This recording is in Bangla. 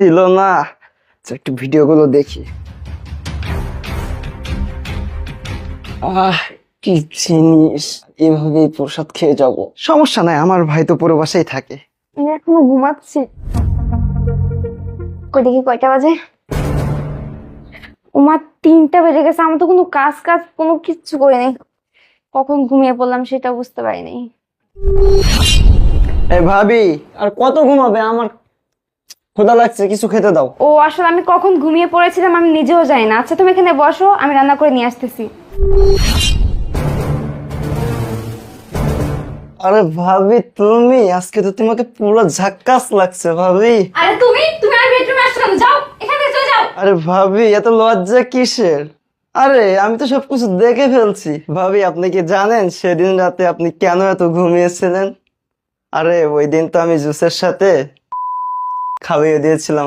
ছিল না। আচ্ছা, একটু ভিডিও গুলো দেখি। কি জিনিস! এভাবেই প্রসাদ খেয়ে যাব, সমস্যা নাই, আমার ভাই তো পুরো বাসায় থাকে। আমি এখনো ঘুমাচ্ছি। কই দেখি কয়টা বাজে। ওমা 3টা বেজে গেছে, আমি তো কোনো কাজ কাজ কোনো কিচ্ছু করিনি। কখন ঘুমিয়ে পড়লাম সেটা বুঝতে পারিনি। ভাবি, আর কত ঘুমাবে? আমার ক্ষুধা লাগছে, কিছু খেতে দাও। ও আসলে আমি কখন ঘুমিয়ে পড়েছিলাম আমি নিজেও জানি না। আচ্ছা তুমি এখানে বসো, আমি রান্না করে নিয়ে আসতেছি। আরে ভাবি, তুমি আজকে তো তোমাকে পুরো ঝাক্কাস লাগছে ভাবি। আরে তুমি তুমি আর বেডরুমে আসছো কেন? যাও এখান থেকে চলে যাও। আরে ভাবি, এত লজ্জা কিসের? আরে আমি তো সবকিছু দেখে ফেলছি। ভাবি, আপনি কি জানেন সেদিন রাতে আপনি কেন এত ঘুমিয়েছিলেন? আরে ওই দিন তো আমি জুসের সাথে খাইয়ে দিয়েছিলাম